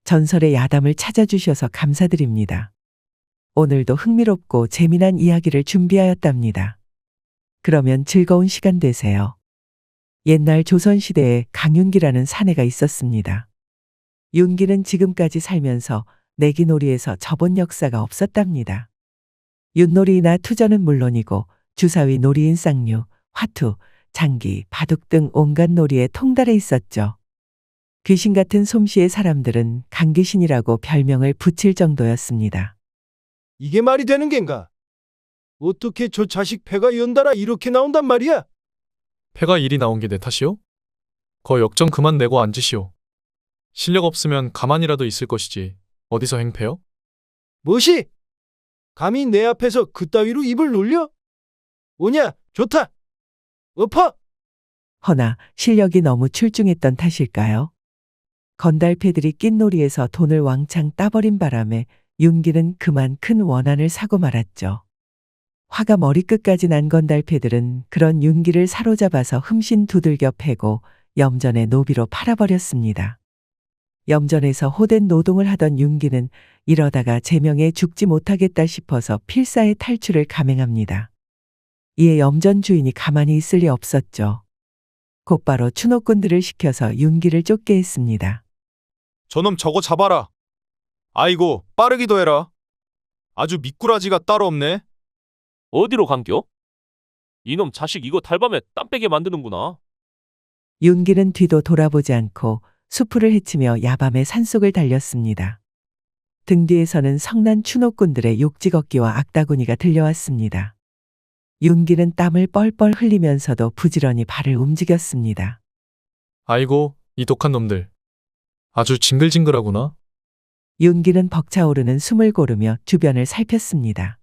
전설의 야담을 찾아주셔서 감사드립니다. 오늘도 흥미롭고 재미난 이야기를 준비하였답니다. 그러면 즐거운 시간 되세요. 옛날 조선시대에 강윤기라는 사내가 있었습니다. 윤기는 지금까지 살면서 내기놀이에서 져본 역사가 없었답니다. 윷놀이나 투전은 물론이고 주사위 놀이인 쌍류, 화투, 장기, 바둑 등 온갖 놀이에 통달해 있었죠. 귀신 같은 솜씨의 사람들은 강귀신이라고 별명을 붙일 정도였습니다. 이게 말이 되는 겐가? 어떻게 저 자식 패가 연달아 이렇게 나온단 말이야? 패가 일이 나온 게 내 탓이오? 거 역정 그만 내고 앉으시오. 실력 없으면 가만히라도 있을 것이지 어디서 행패요? 뭐시? 감히 내 앞에서 그따위로 입을 놀려? 오냐, 좋다. 엎어! 허나 실력이 너무 출중했던 탓일까요? 건달패들이 낀놀이에서 돈을 왕창 따버린 바람에 윤기는 그만 큰 원한을 사고 말았죠. 화가 머리끝까지 난 건달패들은 그런 윤기를 사로잡아서 흠신 두들겨 패고 염전의 노비로 팔아버렸습니다. 염전에서 호된 노동을 하던 윤기는 이러다가 제명에 죽지 못하겠다 싶어서 필사의 탈출을 감행합니다. 이에 염전 주인이 가만히 있을 리 없었죠. 곧바로 추노꾼들을 시켜서 윤기를 쫓게 했습니다. 저놈 저거 잡아라. 아이고, 빠르기도 해라. 아주 미꾸라지가 따로 없네. 어디로 간겨? 이놈 자식 이거 달밤에 땀 빼게 만드는구나. 윤기는 뒤도 돌아보지 않고 수풀을 헤치며 야밤의 산속을 달렸습니다. 등 뒤에서는 성난 추노꾼들의 욕지걷기와 악다구니가 들려왔습니다. 윤기는 땀을 뻘뻘 흘리면서도 부지런히 발을 움직였습니다. 아이고, 이 독한 놈들. 아주 징글징글하구나. 윤기는 벅차오르는 숨을 고르며 주변을 살폈습니다.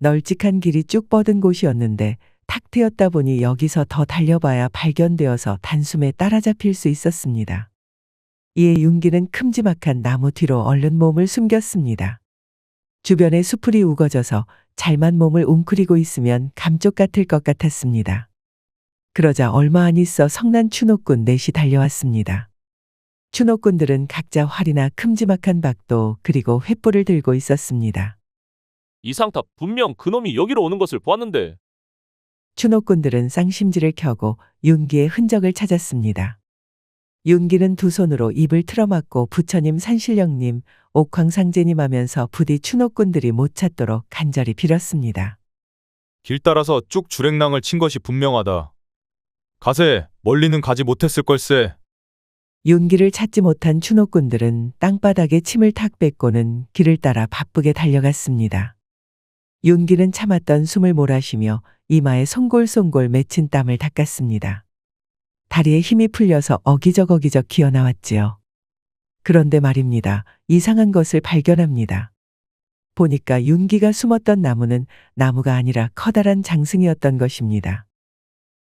널찍한 길이 쭉 뻗은 곳이었는데 탁 트였다 보니 여기서 더 달려봐야 발견되어서 단숨에 따라잡힐 수 있었습니다. 이에 윤기는 큼지막한 나무 뒤로 얼른 몸을 숨겼습니다. 주변에 수풀이 우거져서 잘만 몸을 웅크리고 있으면 감쪽 같을 것 같았습니다. 그러자 얼마 안 있어 성난 추노꾼 넷이 달려왔습니다. 추노꾼들은 각자 활이나 큼지막한 박도 그리고 횃불을 들고 있었습니다. 이상탑 분명 그놈이 여기로 오는 것을 보았는데. 추노꾼들은 쌍심지를 켜고 윤기의 흔적을 찾았습니다. 윤기는 두 손으로 입을 틀어막고 부처님 산신령님, 옥황상제님 하면서 부디 추노꾼들이 못 찾도록 간절히 빌었습니다. 길 따라서 쭉 주랭랑을 친 것이 분명하다. 가세, 멀리는 가지 못했을 걸세. 윤기를 찾지 못한 추노꾼들은 땅바닥에 침을 탁 뱉고는 길을 따라 바쁘게 달려갔습니다. 윤기는 참았던 숨을 몰아쉬며 이마에 송골송골 맺힌 땀을 닦았습니다. 다리에 힘이 풀려서 어기적어기적 기어나왔지요. 그런데 말입니다. 이상한 것을 발견합니다. 보니까 윤기가 숨었던 나무는 나무가 아니라 커다란 장승이었던 것입니다.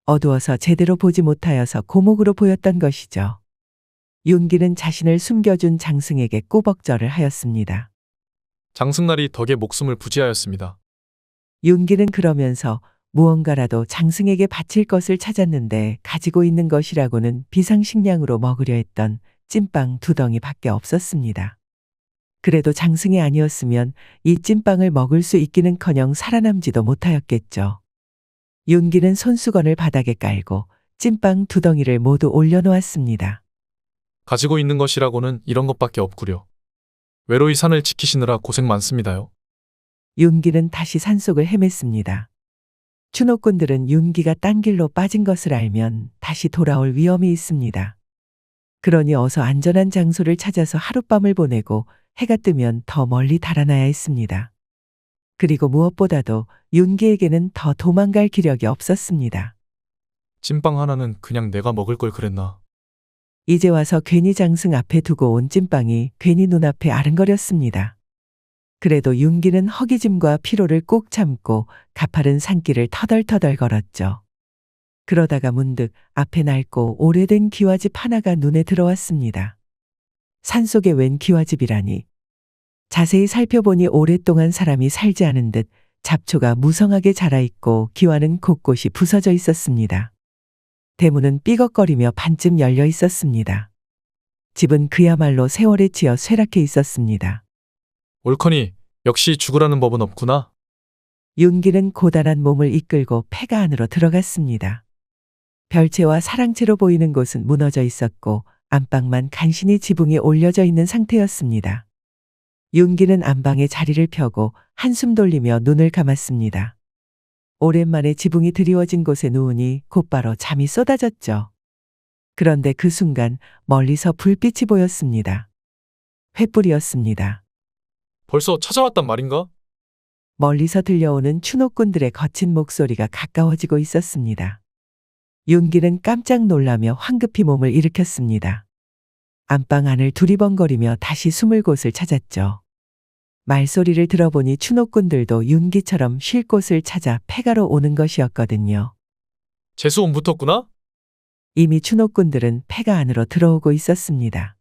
어두워서 제대로 보지 못하여서 고목으로 보였던 것이죠. 윤기는 자신을 숨겨준 장승에게 꾸벅절을 하였습니다. 장승날이 덕에 목숨을 부지하였습니다. 윤기는 그러면서 무언가라도 장승에게 바칠 것을 찾았는데 가지고 있는 것이라고는 비상식량으로 먹으려 했던 찐빵 2덩이밖에 없었습니다. 그래도 장승이 아니었으면 이 찐빵을 먹을 수 있기는커녕 살아남지도 못하였겠죠. 윤기는 손수건을 바닥에 깔고 찐빵 2덩이를 모두 올려놓았습니다. 가지고 있는 것이라고는 이런 것밖에 없구려. 외로이 산을 지키시느라 고생 많습니다요. 윤기는 다시 산속을 헤맸습니다. 추노꾼들은 윤기가 딴 길로 빠진 것을 알면 다시 돌아올 위험이 있습니다. 그러니 어서 안전한 장소를 찾아서 하룻밤을 보내고 해가 뜨면 더 멀리 달아나야 했습니다. 그리고 무엇보다도 윤기에게는 더 도망갈 기력이 없었습니다. 찐빵 하나는 그냥 내가 먹을 걸 그랬나. 이제 와서 괜히 장승 앞에 두고 온 찐빵이 괜히 눈앞에 아른거렸습니다. 그래도 윤기는 허기짐과 피로를 꼭 참고 가파른 산길을 터덜터덜 걸었죠. 그러다가 문득 앞에 낡고 오래된 기와집 하나가 눈에 들어왔습니다. 산속에 웬 기와집이라니. 자세히 살펴보니 오랫동안 사람이 살지 않은 듯 잡초가 무성하게 자라있고 기와는 곳곳이 부서져 있었습니다. 대문은 삐걱거리며 반쯤 열려 있었습니다. 집은 그야말로 세월에 치여 쇠락해 있었습니다. 옳거니 역시 죽으라는 법은 없구나. 윤기는 고단한 몸을 이끌고 폐가 안으로 들어갔습니다. 별채와 사랑채로 보이는 곳은 무너져 있었고 안방만 간신히 지붕에 올려져 있는 상태였습니다. 윤기는 안방에 자리를 펴고 한숨 돌리며 눈을 감았습니다. 오랜만에 지붕이 드리워진 곳에 누우니 곧바로 잠이 쏟아졌죠. 그런데 그 순간 멀리서 불빛이 보였습니다. 횃불이었습니다. 벌써 찾아왔단 말인가? 멀리서 들려오는 추노꾼들의 거친 목소리가 가까워지고 있었습니다. 윤기는 깜짝 놀라며 황급히 몸을 일으켰습니다. 안방 안을 두리번거리며 다시 숨을 곳을 찾았죠. 말소리를 들어보니 추노꾼들도 윤기처럼 쉴 곳을 찾아 폐가로 오는 것이었거든요. 재수온 붙었구나? 이미 추노꾼들은 폐가 안으로 들어오고 있었습니다.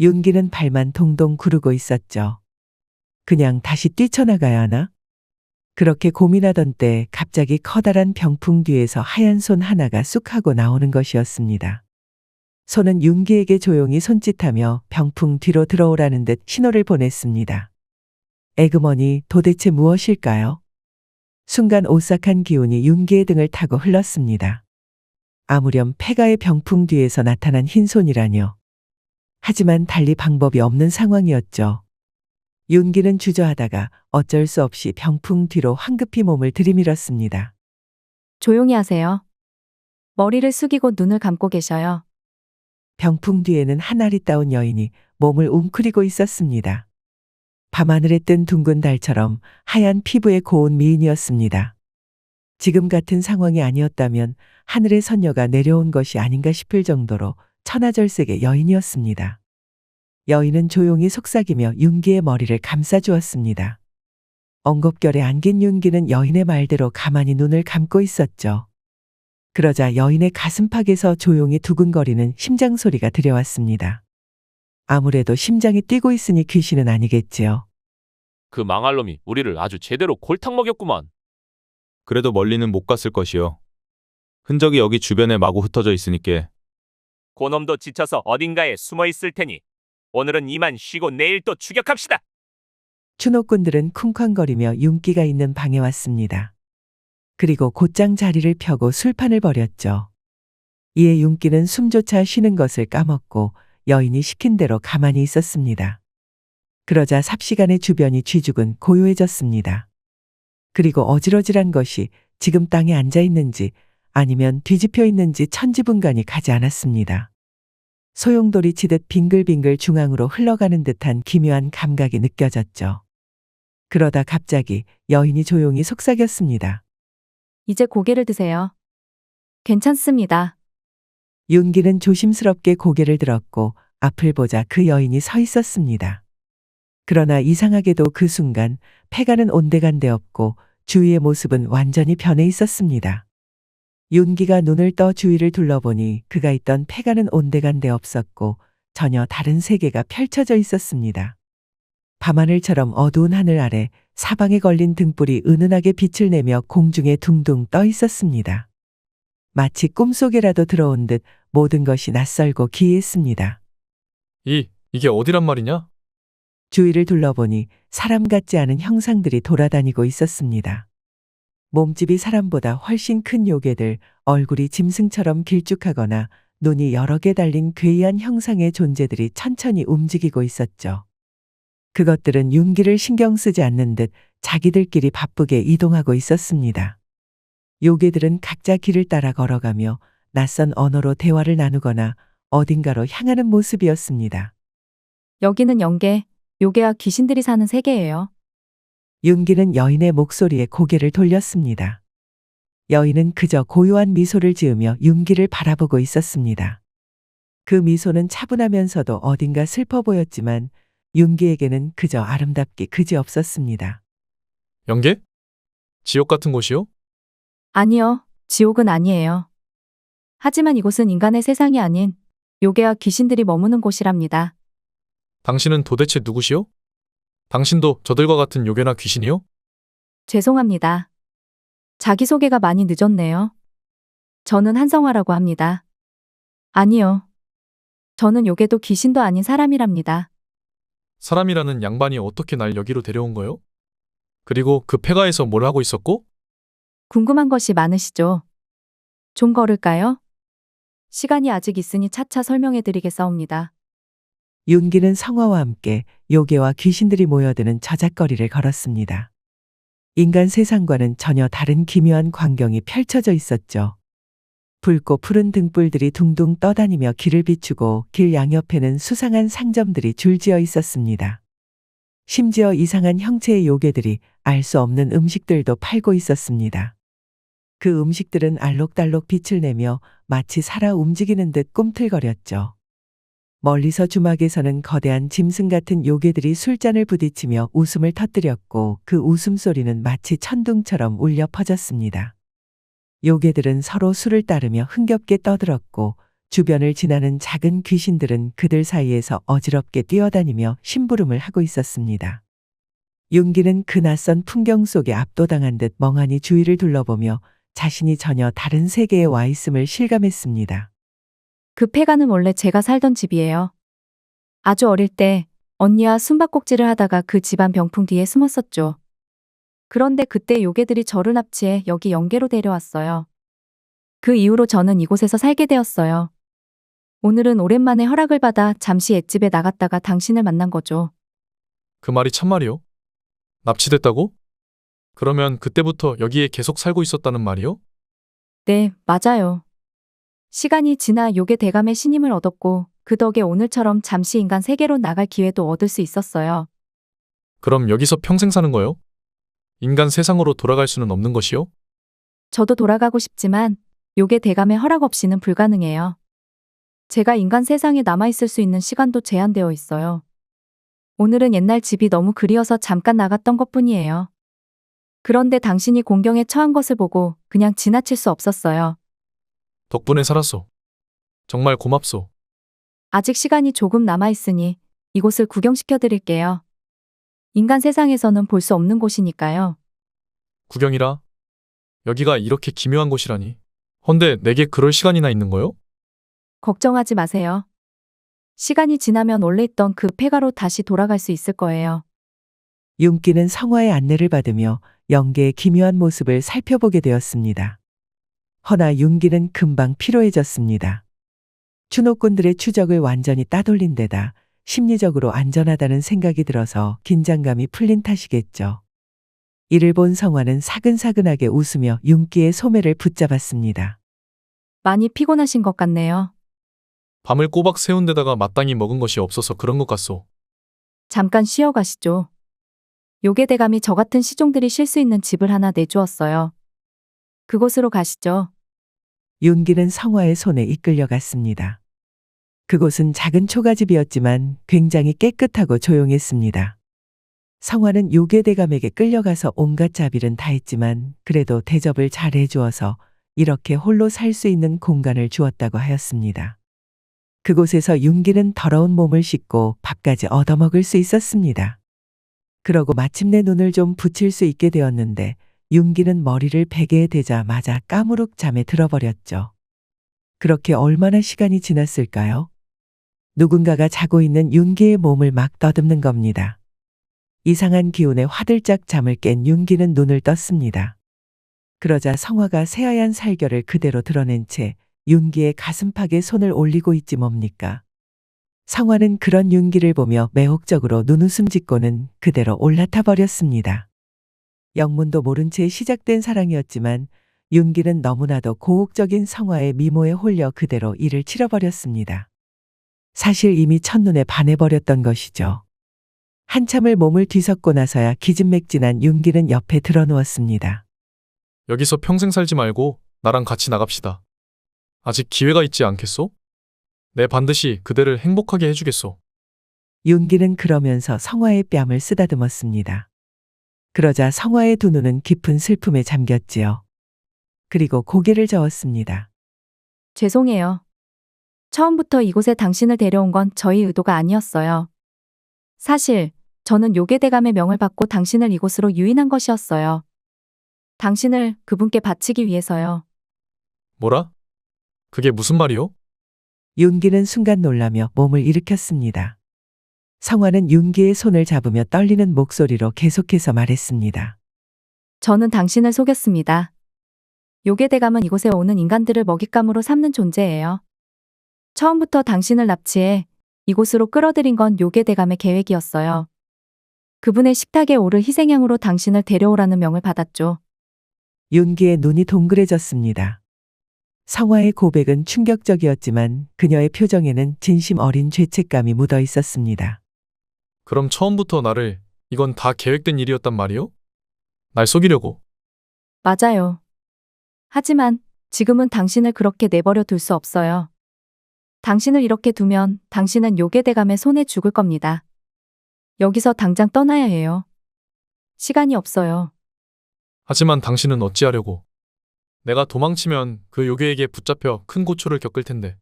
윤기는 발만 동동 구르고 있었죠. 그냥 다시 뛰쳐나가야 하나? 그렇게 고민하던 때 갑자기 커다란 병풍 뒤에서 하얀 손 하나가 쑥 하고 나오는 것이었습니다. 손은 윤기에게 조용히 손짓하며 병풍 뒤로 들어오라는 듯 신호를 보냈습니다. 에그머니 도대체 무엇일까요? 순간 오싹한 기운이 윤기의 등을 타고 흘렀습니다. 아무렴 폐가의 병풍 뒤에서 나타난 흰손이라뇨. 하지만 달리 방법이 없는 상황이었죠. 윤기는 주저하다가 어쩔 수 없이 병풍 뒤로 황급히 몸을 들이밀었습니다. 조용히 하세요. 머리를 숙이고 눈을 감고 계셔요. 병풍 뒤에는 한 아리따운 여인이 몸을 웅크리고 있었습니다. 밤하늘에 뜬 둥근 달처럼 하얀 피부의 고운 미인이었습니다. 지금 같은 상황이 아니었다면 하늘의 선녀가 내려온 것이 아닌가 싶을 정도로 천하절색의 여인이었습니다. 여인은 조용히 속삭이며 윤기의 머리를 감싸주었습니다. 엉겁결에 안긴 윤기는 여인의 말대로 가만히 눈을 감고 있었죠. 그러자 여인의 가슴팍에서 조용히 두근거리는 심장 소리가 들려왔습니다. 아무래도 심장이 뛰고 있으니 귀신은 아니겠지요. 그 망할 놈이 우리를 아주 제대로 골탕 먹였구만. 그래도 멀리는 못 갔을 것이요. 흔적이 여기 주변에 마구 흩어져 있으니께. 고놈도 지쳐서 어딘가에 숨어 있을 테니 오늘은 이만 쉬고 내일 또 추격합시다. 추노꾼들은 쿵쾅거리며 윤기가 있는 방에 왔습니다. 그리고 곧장 자리를 펴고 술판을 벌였죠. 이에 윤기는 숨조차 쉬는 것을 까먹고 여인이 시킨 대로 가만히 있었습니다. 그러자 삽시간에 주변이 쥐죽은 고요해졌습니다. 그리고 어지러질한 것이 지금 땅에 앉아 있는지 아니면 뒤집혀 있는지 천지분간이 가지 않았습니다. 소용돌이 치듯 빙글빙글 중앙으로 흘러가는 듯한 기묘한 감각이 느껴졌죠. 그러다 갑자기 여인이 조용히 속삭였습니다. 이제 고개를 드세요. 괜찮습니다. 윤기는 조심스럽게 고개를 들었고 앞을 보자 그 여인이 서 있었습니다. 그러나 이상하게도 그 순간 폐가는 온데간데 없고 주위의 모습은 완전히 변해 있었습니다. 윤기가 눈을 떠 주위를 둘러보니 그가 있던 폐가는 온데간데 없었고 전혀 다른 세계가 펼쳐져 있었습니다. 밤하늘처럼 어두운 하늘 아래 사방에 걸린 등불이 은은하게 빛을 내며 공중에 둥둥 떠 있었습니다. 마치 꿈속에라도 들어온 듯 모든 것이 낯설고 기이했습니다. 이게 어디란 말이냐? 주위를 둘러보니 사람 같지 않은 형상들이 돌아다니고 있었습니다. 몸집이 사람보다 훨씬 큰 요괴들, 얼굴이 짐승처럼 길쭉하거나 눈이 여러 개 달린 괴이한 형상의 존재들이 천천히 움직이고 있었죠. 그것들은 윤기를 신경 쓰지 않는 듯 자기들끼리 바쁘게 이동하고 있었습니다. 요괴들은 각자 길을 따라 걸어가며 낯선 언어로 대화를 나누거나 어딘가로 향하는 모습이었습니다. 여기는 영계, 요괴와 귀신들이 사는 세계예요. 윤기는 여인의 목소리에 고개를 돌렸습니다. 여인은 그저 고요한 미소를 지으며 윤기를 바라보고 있었습니다. 그 미소는 차분하면서도 어딘가 슬퍼 보였지만 윤기에게는 그저 아름답기 그지없었습니다. 영계? 지옥 같은 곳이요? 아니요, 지옥은 아니에요. 하지만 이곳은 인간의 세상이 아닌 요괴와 귀신들이 머무는 곳이랍니다. 당신은 도대체 누구시오? 당신도 저들과 같은 요괴나 귀신이요? 죄송합니다. 자기소개가 많이 늦었네요. 저는 한성화라고 합니다. 아니요. 저는 요괴도 귀신도 아닌 사람이랍니다. 사람이라는 양반이 어떻게 날 여기로 데려온 거요? 그리고 그 폐가에서 뭘 하고 있었고? 궁금한 것이 많으시죠? 좀 걸을까요? 시간이 아직 있으니 차차 설명해 드리겠사옵니다. 윤기는 성화와 함께 요괴와 귀신들이 모여드는 저작거리를 걸었습니다. 인간 세상과는 전혀 다른 기묘한 광경이 펼쳐져 있었죠. 붉고 푸른 등불들이 둥둥 떠다니며 길을 비추고 길 양옆에는 수상한 상점들이 줄지어 있었습니다. 심지어 이상한 형체의 요괴들이 알 수 없는 음식들도 팔고 있었습니다. 그 음식들은 알록달록 빛을 내며 마치 살아 움직이는 듯 꿈틀거렸죠. 멀리서 주막에서는 거대한 짐승 같은 요괴들이 술잔을 부딪히며 웃음을 터뜨렸고 그 웃음소리는 마치 천둥처럼 울려 퍼졌습니다. 요괴들은 서로 술을 따르며 흥겹게 떠들었고 주변을 지나는 작은 귀신들은 그들 사이에서 어지럽게 뛰어다니며 심부름을 하고 있었습니다. 윤기는 그 낯선 풍경 속에 압도당한 듯 멍하니 주위를 둘러보며 자신이 전혀 다른 세계에 와 있음을 실감했습니다. 그 폐가는 원래 제가 살던 집이에요. 아주 어릴 때 언니와 숨바꼭질을 하다가 그 집안 병풍 뒤에 숨었었죠. 그런데 그때 요괴들이 저를 납치해 여기 영계로 데려왔어요. 그 이후로 저는 이곳에서 살게 되었어요. 오늘은 오랜만에 허락을 받아 잠시 횟집에 나갔다가 당신을 만난 거죠. 그 말이 참말이요? 납치됐다고? 그러면 그때부터 여기에 계속 살고 있었다는 말이요? 네, 맞아요. 시간이 지나 요괴 대감의 신임을 얻었고 그 덕에 오늘처럼 잠시 인간 세계로 나갈 기회도 얻을 수 있었어요. 그럼 여기서 평생 사는 거요? 인간 세상으로 돌아갈 수는 없는 것이요? 저도 돌아가고 싶지만 요괴 대감의 허락 없이는 불가능해요. 제가 인간 세상에 남아있을 수 있는 시간도 제한되어 있어요. 오늘은 옛날 집이 너무 그리워서 잠깐 나갔던 것뿐이에요. 그런데 당신이 공경에 처한 것을 보고 그냥 지나칠 수 없었어요. 덕분에 살았소. 정말 고맙소. 아직 시간이 조금 남아있으니 이곳을 구경시켜 드릴게요. 인간 세상에서는 볼 수 없는 곳이니까요. 구경이라? 여기가 이렇게 기묘한 곳이라니. 헌데 내게 그럴 시간이나 있는 거요? 걱정하지 마세요. 시간이 지나면 원래 있던 그 폐가로 다시 돌아갈 수 있을 거예요. 윤기는 성화의 안내를 받으며 영계의 기묘한 모습을 살펴보게 되었습니다. 허나 윤기는 금방 피로해졌습니다. 추노꾼들의 추적을 완전히 따돌린 데다 심리적으로 안전하다는 생각이 들어서 긴장감이 풀린 탓이겠죠. 이를 본 성화는 사근사근하게 웃으며 윤기의 소매를 붙잡았습니다. 많이 피곤하신 것 같네요. 밤을 꼬박 새운 데다가 마땅히 먹은 것이 없어서 그런 것 같소. 잠깐 쉬어 가시죠. 요괴 대감이 저 같은 시종들이 쉴 수 있는 집을 하나 내주었어요. 그곳으로 가시죠. 윤기는 성화의 손에 이끌려갔습니다. 그곳은 작은 초가집이었지만 굉장히 깨끗하고 조용했습니다. 성화는 요괴 대감에게 끌려가서 온갖 자비는 다 했지만 그래도 대접을 잘 해주어서 이렇게 홀로 살 수 있는 공간을 주었다고 하였습니다. 그곳에서 윤기는 더러운 몸을 씻고 밥까지 얻어먹을 수 있었습니다. 그러고 마침내 눈을 좀 붙일 수 있게 되었는데 윤기는 머리를 베개에 대자마자 까무룩 잠에 들어버렸죠. 그렇게 얼마나 시간이 지났을까요? 누군가가 자고 있는 윤기의 몸을 막 더듬는 겁니다. 이상한 기운에 화들짝 잠을 깬 윤기는 눈을 떴습니다. 그러자 성화가 새하얀 살결을 그대로 드러낸 채 윤기의 가슴팍에 손을 올리고 있지 뭡니까? 성화는 그런 윤기를 보며 매혹적으로 눈웃음 짓고는 그대로 올라타 버렸습니다. 영문도 모른 채 시작된 사랑이었지만 윤기는 너무나도 고혹적인 성화의 미모에 홀려 그대로 이를 치러버렸습니다. 사실 이미 첫눈에 반해버렸던 것이죠. 한참을 몸을 뒤섞고 나서야 기진맥진한 윤기는 옆에 드러누웠습니다. 여기서 평생 살지 말고 나랑 같이 나갑시다. 아직 기회가 있지 않겠소? 내 반드시 그대를 행복하게 해주겠소. 윤기는 그러면서 성화의 뺨을 쓰다듬었습니다. 그러자 성화의 두 눈은 깊은 슬픔에 잠겼지요. 그리고 고개를 저었습니다. 죄송해요. 처음부터 이곳에 당신을 데려온 건 저희 의도가 아니었어요. 사실 저는 요괴 대감의 명을 받고 당신을 이곳으로 유인한 것이었어요. 당신을 그분께 바치기 위해서요. 뭐라? 그게 무슨 말이요? 윤기는 순간 놀라며 몸을 일으켰습니다. 성화는 윤기의 손을 잡으며 떨리는 목소리로 계속해서 말했습니다. 저는 당신을 속였습니다. 요괴대감은 이곳에 오는 인간들을 먹잇감으로 삼는 존재예요. 처음부터 당신을 납치해 이곳으로 끌어들인 건 요괴대감의 계획이었어요. 그분의 식탁에 오를 희생양으로 당신을 데려오라는 명을 받았죠. 윤기의 눈이 동그래졌습니다. 성화의 고백은 충격적이었지만 그녀의 표정에는 진심 어린 죄책감이 묻어 있었습니다. 그럼 처음부터 이건 다 계획된 일이었단 말이요? 날 속이려고. 맞아요. 하지만 지금은 당신을 그렇게 내버려 둘 수 없어요. 당신을 이렇게 두면 당신은 요괴대감의 손에 죽을 겁니다. 여기서 당장 떠나야 해요. 시간이 없어요. 하지만 당신은 어찌하려고. 내가 도망치면 그 요괴에게 붙잡혀 큰 고초를 겪을 텐데.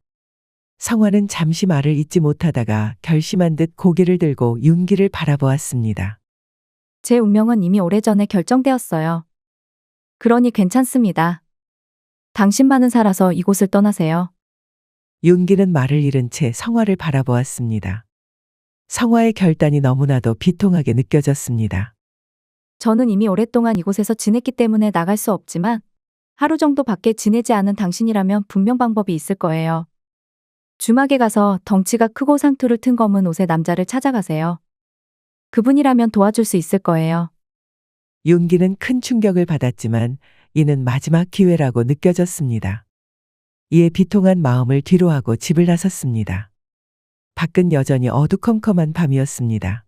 성화는 잠시 말을 잇지 못하다가 결심한 듯 고개를 들고 윤기를 바라보았습니다. 제 운명은 이미 오래전에 결정되었어요. 그러니 괜찮습니다. 당신만은 살아서 이곳을 떠나세요. 윤기는 말을 잃은 채 성화를 바라보았습니다. 성화의 결단이 너무나도 비통하게 느껴졌습니다. 저는 이미 오랫동안 이곳에서 지냈기 때문에 나갈 수 없지만 하루 정도 밖에 지내지 않은 당신이라면 분명 방법이 있을 거예요. 주막에 가서 덩치가 크고 상투를 튼 검은 옷의 남자를 찾아가세요. 그분이라면 도와줄 수 있을 거예요. 윤기는 큰 충격을 받았지만 이는 마지막 기회라고 느껴졌습니다. 이에 비통한 마음을 뒤로하고 집을 나섰습니다. 밖은 여전히 어두컴컴한 밤이었습니다.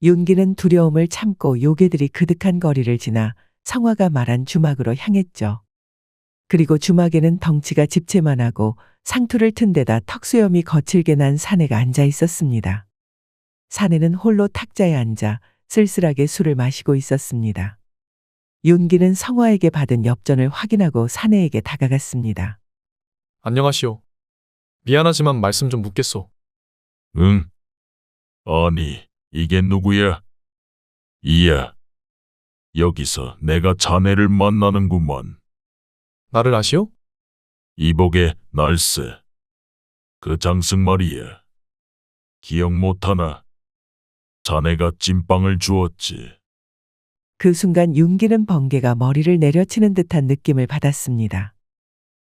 윤기는 두려움을 참고 요괴들이 그득한 거리를 지나 성화가 말한 주막으로 향했죠. 그리고 주막에는 덩치가 집채만하고 상투를 튼 데다 턱수염이 거칠게 난 사내가 앉아 있었습니다. 사내는 홀로 탁자에 앉아 쓸쓸하게 술을 마시고 있었습니다. 윤기는 성화에게 받은 엽전을 확인하고 사내에게 다가갔습니다. 안녕하시오. 미안하지만 말씀 좀 묻겠소. 응? 아니, 이게 누구야? 이야. 여기서 내가 자네를 만나는구먼. 나를 아시오? 이복의 날쌔. 그 장승 말이야. 기억 못하나? 자네가 찐빵을 주었지. 그 순간 윤기는 번개가 머리를 내려치는 듯한 느낌을 받았습니다.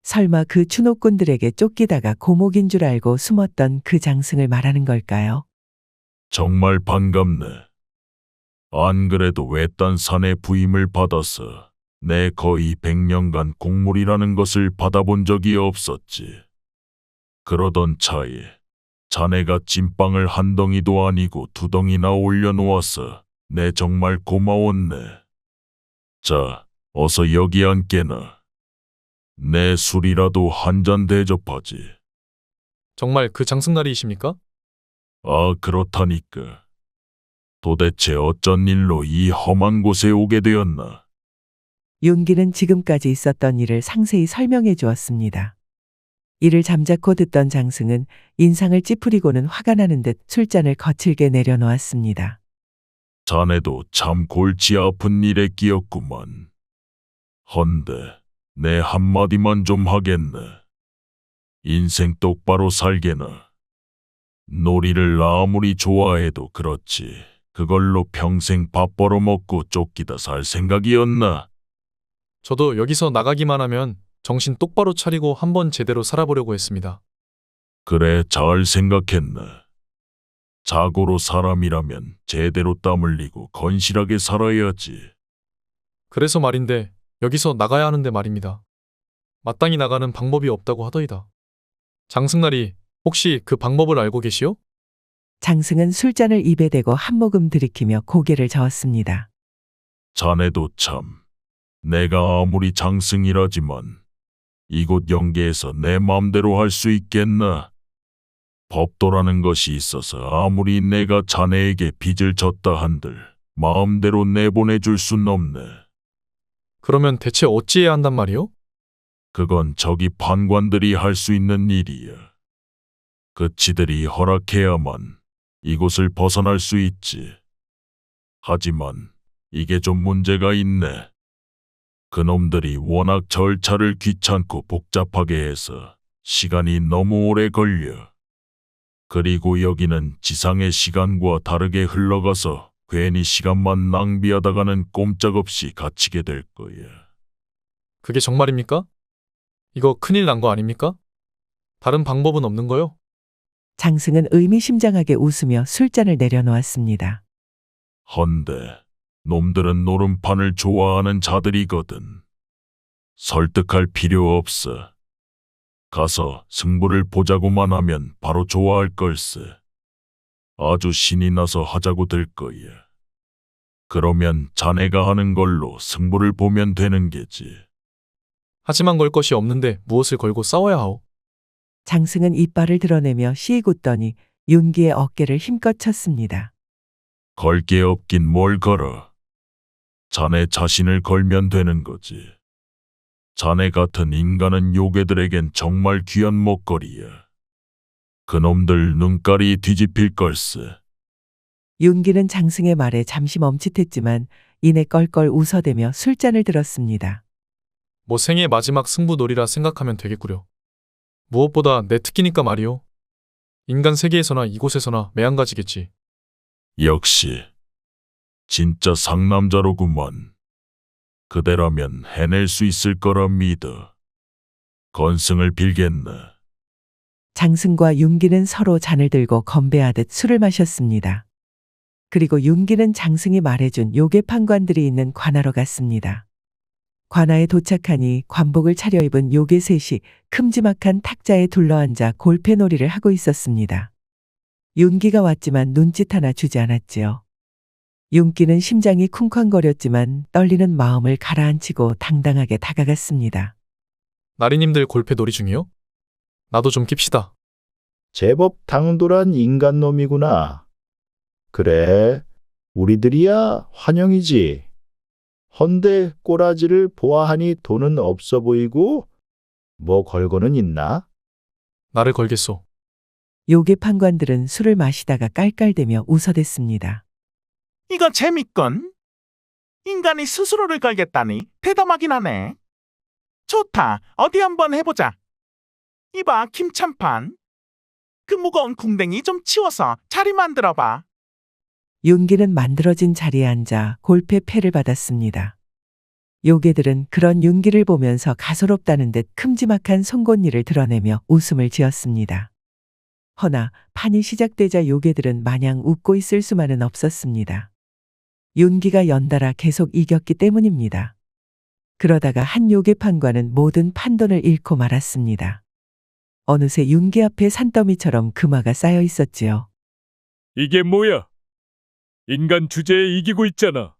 설마 그 추노꾼들에게 쫓기다가 고목인 줄 알고 숨었던 그 장승을 말하는 걸까요? 정말 반갑네. 안 그래도 외딴 산의 부임을 받아서 내 거의 100년간 곡물이라는 것을 받아본 적이 없었지. 그러던 차에 자네가 찐빵을 한 덩이도 아니고 2덩이나 올려놓아서 내 정말 고마웠네. 자, 어서 여기 앉게나. 내 술이라도 한 잔 대접하지. 정말 그 장승날이십니까? 아, 그렇다니까. 도대체 어쩐 일로 이 험한 곳에 오게 되었나? 윤기는 지금까지 있었던 일을 상세히 설명해 주었습니다. 이를 잠자코 듣던 장승은 인상을 찌푸리고는 화가 나는 듯 술잔을 거칠게 내려놓았습니다. 자네도 참 골치 아픈 일에 끼었구만. 헌데 내 한마디만 좀 하겠네. 인생 똑바로 살게나. 놀이를 아무리 좋아해도 그렇지. 그걸로 평생 밥 벌어먹고 쫓기다 살 생각이었나? 저도 여기서 나가기만 하면 정신 똑바로 차리고 한번 제대로 살아보려고 했습니다. 그래, 잘 생각했네. 자고로 사람이라면 제대로 땀 흘리고 건실하게 살아야지. 그래서 말인데 여기서 나가야 하는데 말입니다. 마땅히 나가는 방법이 없다고 하더이다. 장승날이 혹시 그 방법을 알고 계시오? 장승은 술잔을 입에 대고 한 모금 들이키며 고개를 저었습니다. 자네도 참. 내가 아무리 장승이라지만 이곳 영계에서 내 마음대로 할 수 있겠나? 법도라는 것이 있어서 아무리 내가 자네에게 빚을 졌다 한들 마음대로 내보내줄 순 없네. 그러면 대체 어찌해야 한단 말이오? 그건 저기 판관들이 할 수 있는 일이야. 그치들이 허락해야만 이곳을 벗어날 수 있지. 하지만 이게 좀 문제가 있네. 그놈들이 워낙 절차를 귀찮고 복잡하게 해서 시간이 너무 오래 걸려. 그리고 여기는 지상의 시간과 다르게 흘러가서 괜히 시간만 낭비하다가는 꼼짝없이 갇히게 될 거야. 그게 정말입니까? 이거 큰일 난 거 아닙니까? 다른 방법은 없는 거요? 장승은 의미심장하게 웃으며 술잔을 내려놓았습니다. 헌데 놈들은 노름판을 좋아하는 자들이거든. 설득할 필요 없어. 가서 승부를 보자고만 하면 바로 좋아할 걸세. 아주 신이 나서 하자고 될 거야. 그러면 자네가 하는 걸로 승부를 보면 되는 게지. 하지만 걸 것이 없는데 무엇을 걸고 싸워야 하오? 장승은 이빨을 드러내며 씩 웃더니 윤기의 어깨를 힘껏 쳤습니다. 걸 게 없긴 뭘 걸어. 자네 자신을 걸면 되는 거지. 자네 같은 인간은 요괴들에겐 정말 귀한 먹거리야. 그놈들 눈깔이 뒤집힐 걸세. 윤기는 장승의 말에 잠시 멈칫했지만 이내 껄껄 웃어대며 술잔을 들었습니다. 뭐 생애 마지막 승부놀이라 생각하면 되겠구려. 무엇보다 내 특기니까 말이오. 인간 세계에서나 이곳에서나 매한가지겠지. 역시 진짜 상남자로구먼. 그대라면 해낼 수 있을 거라 믿어. 건승을 빌겠네. 장승과 윤기는 서로 잔을 들고 건배하듯 술을 마셨습니다. 그리고 윤기는 장승이 말해준 요괴 판관들이 있는 관하로 갔습니다. 관아에 도착하니 관복을 차려입은 요괴 셋이 큼지막한 탁자에 둘러앉아 골패놀이를 하고 있었습니다. 윤기가 왔지만 눈짓 하나 주지 않았지요. 윤기는 심장이 쿵쾅거렸지만 떨리는 마음을 가라앉히고 당당하게 다가갔습니다. 나리님들 골패 놀이 중이요? 나도 좀 낍시다. 제법 당돌한 인간놈이구나. 그래, 우리들이야 환영이지. 헌데 꼬라지를 보아하니 돈은 없어 보이고 뭐 걸고는 있나? 나를 걸겠소. 요괴 판관들은 술을 마시다가 깔깔대며 웃어댔습니다. 이거 재밌건. 인간이 스스로를 걸겠다니 대담하긴 하네. 좋다. 어디 한번 해보자. 이봐, 김찬판. 그 무거운 궁뎅이 좀 치워서 자리 만들어봐. 윤기는 만들어진 자리에 앉아 골패 패를 받았습니다. 요괴들은 그런 윤기를 보면서 가소롭다는 듯 큼지막한 송곳니를 드러내며 웃음을 지었습니다. 허나 판이 시작되자 요괴들은 마냥 웃고 있을 수만은 없었습니다. 윤기가 연달아 계속 이겼기 때문입니다. 그러다가 한 요괴 판관은 모든 판돈을 잃고 말았습니다. 어느새 윤기 앞에 산더미처럼 금화가 쌓여 있었지요. 이게 뭐야? 인간 주제에 이기고 있잖아.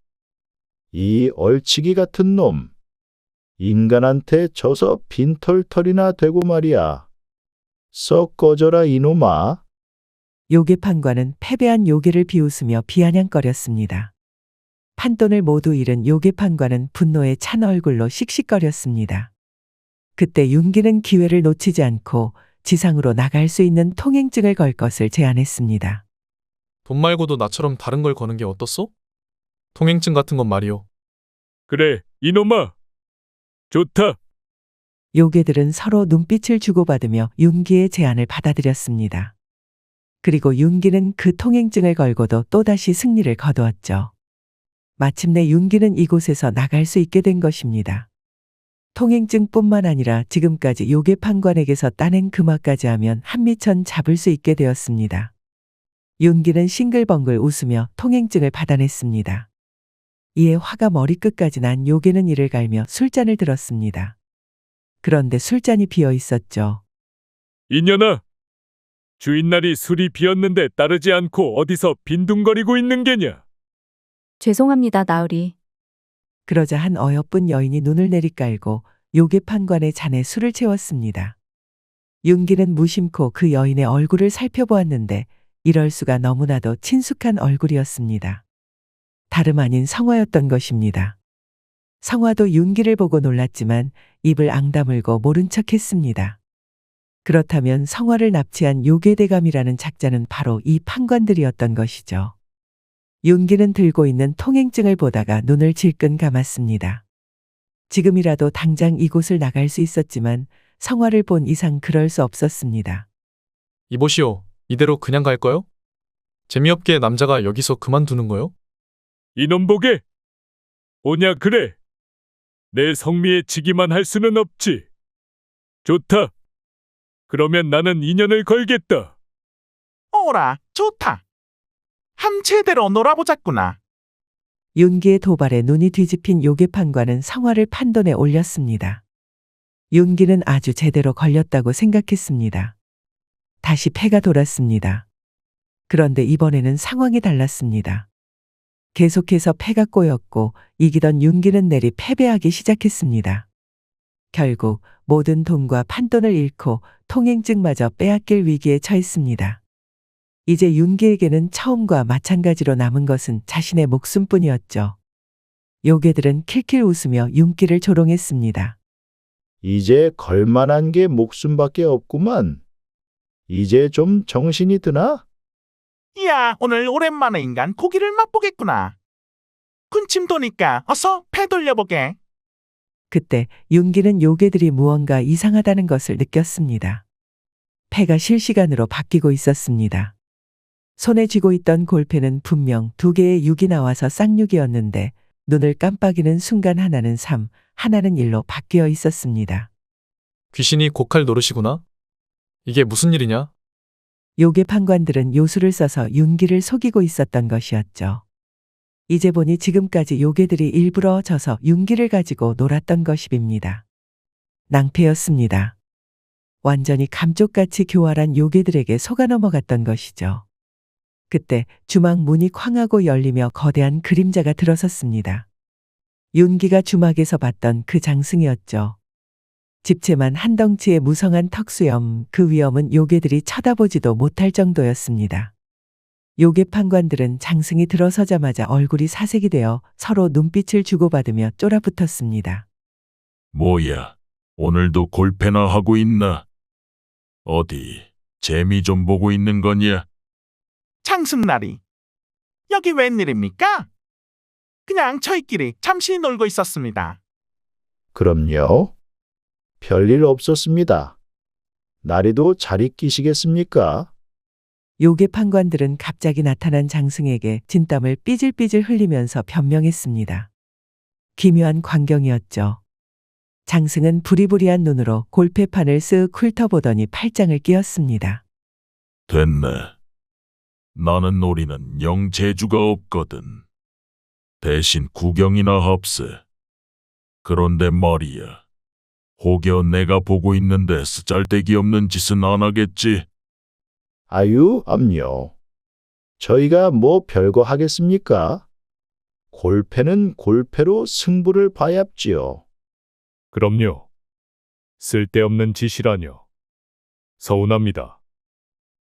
이 얼치기 같은 놈. 인간한테 져서 빈털털이나 되고 말이야. 썩 꺼져라 이놈아. 요괴 판관은 패배한 요괴를 비웃으며 비아냥거렸습니다. 판돈을 모두 잃은 요괴 판관은 분노에 찬 얼굴로 씩씩거렸습니다. 그때 윤기는 기회를 놓치지 않고 지상으로 나갈 수 있는 통행증을 걸 것을 제안했습니다. 돈 말고도 나처럼 다른 걸 거는 게 어떻소? 통행증 같은 건 말이오. 그래, 이놈아. 좋다. 요괴들은 서로 눈빛을 주고받으며 윤기의 제안을 받아들였습니다. 그리고 윤기는 그 통행증을 걸고도 또다시 승리를 거두었죠. 마침내 윤기는 이곳에서 나갈 수 있게 된 것입니다. 통행증뿐만 아니라 지금까지 요괴 판관에게서 따낸 금화까지 하면 한미천 잡을 수 있게 되었습니다. 윤기는 싱글벙글 웃으며 통행증을 받아냈습니다. 이에 화가 머리끝까지 난 요괴는 이를 갈며 술잔을 들었습니다. 그런데 술잔이 비어 있었죠. 이년아. 주인날이 술이 비었는데 따르지 않고 어디서 빈둥거리고 있는 게냐? 죄송합니다, 나으리. 그러자 한 어여쁜 여인이 눈을 내리깔고 요괴 판관의 잔에 술을 채웠습니다. 윤기는 무심코 그 여인의 얼굴을 살펴보았는데 이럴 수가 너무나도 친숙한 얼굴이었습니다. 다름 아닌 성화였던 것입니다. 성화도 윤기를 보고 놀랐지만 입을 앙다물고 모른 척했습니다. 그렇다면 성화를 납치한 요괴대감이라는 작자는 바로 이 판관들이었던 것이죠. 윤기는 들고 있는 통행증을 보다가 눈을 질끈 감았습니다. 지금이라도 당장 이곳을 나갈 수 있었지만 성화를 본 이상 그럴 수 없었습니다. 이보시오. 이대로 그냥 갈까요? 재미없게 남자가 여기서 그만두는 거요? 이놈 보게. 오냐 그래. 내 성미에 지기만 할 수는 없지. 좋다. 그러면 나는 인연을 걸겠다. 오라, 좋다. 함체대로 놀아보자꾸나. 윤기의 도발에 눈이 뒤집힌 요괴판관은 성화를 판돈에 올렸습니다. 윤기는 아주 제대로 걸렸다고 생각했습니다. 다시 패가 돌았습니다. 그런데 이번에는 상황이 달랐습니다. 계속해서 패가 꼬였고 이기던 윤기는 내리 패배하기 시작했습니다. 결국 모든 돈과 판돈을 잃고 통행증마저 빼앗길 위기에 처했습니다. 이제 윤기에게는 처음과 마찬가지로 남은 것은 자신의 목숨뿐이었죠. 요괴들은 킬킬 웃으며 윤기를 조롱했습니다. 이제 걸만한 게 목숨밖에 없구만. 이제 좀 정신이 드나? 이야, 오늘 오랜만에 인간 고기를 맛보겠구나. 군침 도니까 어서 패 돌려보게. 그때 윤기는 요괴들이 무언가 이상하다는 것을 느꼈습니다. 패가 실시간으로 바뀌고 있었습니다. 손에 쥐고 있던 골패는 분명 2개의 6이 나와서 쌍육이었는데 눈을 깜빡이는 순간 하나는 3, 하나는 1로 바뀌어 있었습니다. 귀신이 고칼 노릇이구나? 이게 무슨 일이냐? 요괴 판관들은 요술을 써서 윤기를 속이고 있었던 것이었죠. 이제 보니 지금까지 요괴들이 일부러 져서 윤기를 가지고 놀았던 것입니다. 낭패였습니다. 완전히 감쪽같이 교활한 요괴들에게 속아 넘어갔던 것이죠. 그때 주막 문이 쾅 하고 열리며 거대한 그림자가 들어섰습니다. 윤기가 주막에서 봤던 그 장승이었죠. 집채만 한 덩치의 무성한 턱수염, 그 위엄은 요괴들이 쳐다보지도 못할 정도였습니다. 요괴 판관들은 장승이 들어서자마자 얼굴이 사색이 되어 서로 눈빛을 주고받으며 쫄아붙었습니다. 뭐야, 오늘도 골패나 하고 있나? 어디, 재미 좀 보고 있는 거냐? 장승날이. 여기 웬일입니까? 그냥 저희끼리 잠시 놀고 있었습니다. 그럼요. 별일 없었습니다. 나리도 잘 있기시겠습니까? 요괴 판관들은 갑자기 나타난 장승에게 진땀을 삐질삐질 흘리면서 변명했습니다. 기묘한 광경이었죠. 장승은 부리부리한 눈으로 골패판을 쓱 훑어보더니 팔짱을 끼었습니다. 됐네. 나는 놀이는 영 재주가 없거든. 대신 구경이나 합세. 그런데 말이야. 혹여 내가 보고 있는데 쓰잘데기 없는 짓은 안 하겠지? 아유, 암요. 저희가 뭐 별거 하겠습니까? 골패는 골패로 승부를 봐야지요. 그럼요. 쓸데없는 짓이라뇨. 서운합니다.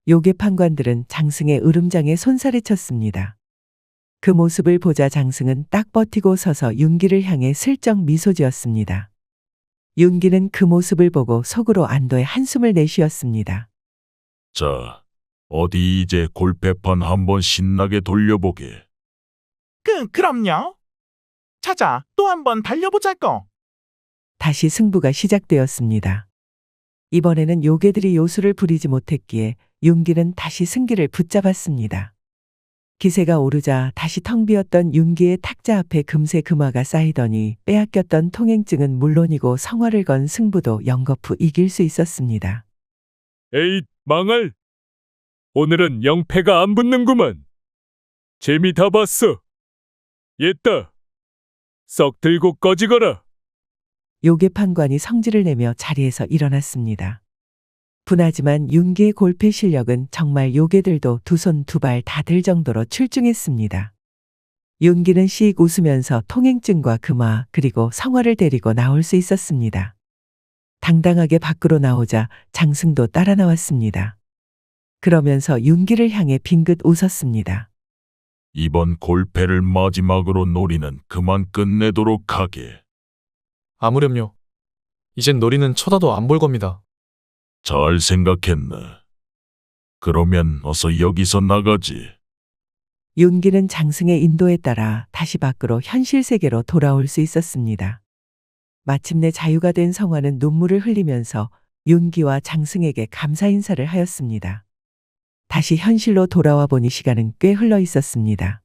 요괴 판관들은 장승의 으름장에 손살을 쳤습니다. 그 모습을 보자 장승은 딱 버티고 서서 윤기를 향해 슬쩍 미소 지었습니다. 윤기는 그 모습을 보고 속으로 안도의 한숨을 내쉬었습니다. 자, 어디 이제 골패판 한번 신나게 돌려보게. 그럼요. 자자, 또 한번 달려보자고. 다시 승부가 시작되었습니다. 이번에는 요괴들이 요술을 부리지 못했기에 윤기는 다시 승기를 붙잡았습니다. 기세가 오르자 다시 텅 비었던 윤기의 탁자 앞에 금세 금화가 쌓이더니 빼앗겼던 통행증은 물론이고 성화를 건 승부도 연거푸 이길 수 있었습니다. 에잇, 망할. 오늘은 영패가 안 붙는구만. 재미 다 봤어. 옛다. 썩 들고 꺼지거라. 요괴 판관이 성질을 내며 자리에서 일어났습니다. 분하지만 윤기의 골패 실력은 정말 요괴들도 두 손 두 발 다 들 정도로 출중했습니다. 윤기는 씩 웃으면서 통행증과 금화 그리고 성화를 데리고 나올 수 있었습니다. 당당하게 밖으로 나오자 장승도 따라 나왔습니다. 그러면서 윤기를 향해 빙긋 웃었습니다. 이번 골패를 마지막으로 놀이는 그만 끝내도록 하게. 아무렴요. 이젠 놀이는 쳐다도 안 볼 겁니다. 잘 생각했네. 그러면 어서 여기서 나가지. 윤기는 장승의 인도에 따라 다시 밖으로 현실 세계로 돌아올 수 있었습니다. 마침내 자유가 된 성화는 눈물을 흘리면서 윤기와 장승에게 감사 인사를 하였습니다. 다시 현실로 돌아와 보니 시간은 꽤 흘러 있었습니다.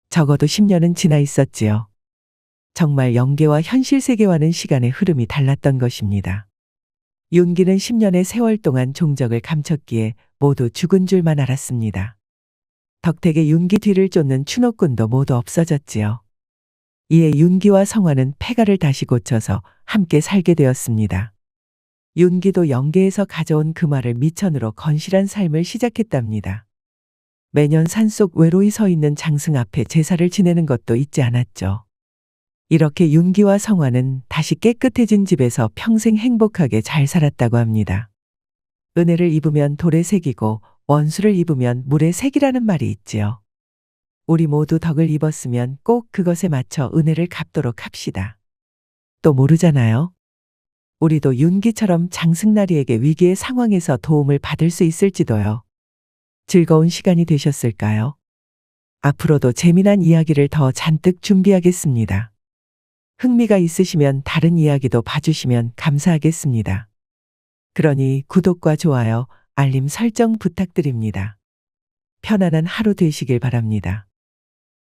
적어도 10년은 지나 있었지요. 정말 연계와 현실 세계와는 시간의 흐름이 달랐던 것입니다. 윤기는 10년의 세월 동안 종적을 감췄기에 모두 죽은 줄만 알았습니다. 덕택의 윤기 뒤를 쫓는 추노꾼도 모두 없어졌지요. 이에 윤기와 성화는 폐가를 다시 고쳐서 함께 살게 되었습니다. 윤기도 연계에서 가져온 그 말을 미천으로 건실한 삶을 시작했답니다. 매년 산속 외로이 서 있는 장승 앞에 제사를 지내는 것도 잊지 않았죠. 이렇게 윤기와 성화는 다시 깨끗해진 집에서 평생 행복하게 잘 살았다고 합니다. 은혜를 입으면 돌에 새기고 원수를 입으면 물에 새기라는 말이 있지요. 우리 모두 덕을 입었으면 꼭 그것에 맞춰 은혜를 갚도록 합시다. 또 모르잖아요. 우리도 윤기처럼 장승나리에게 위기의 상황에서 도움을 받을 수 있을지도요. 즐거운 시간이 되셨을까요? 앞으로도 재미난 이야기를 더 잔뜩 준비하겠습니다. 흥미가 있으시면 다른 이야기도 봐주시면 감사하겠습니다. 그러니 구독과 좋아요, 알림 설정 부탁드립니다. 편안한 하루 되시길 바랍니다.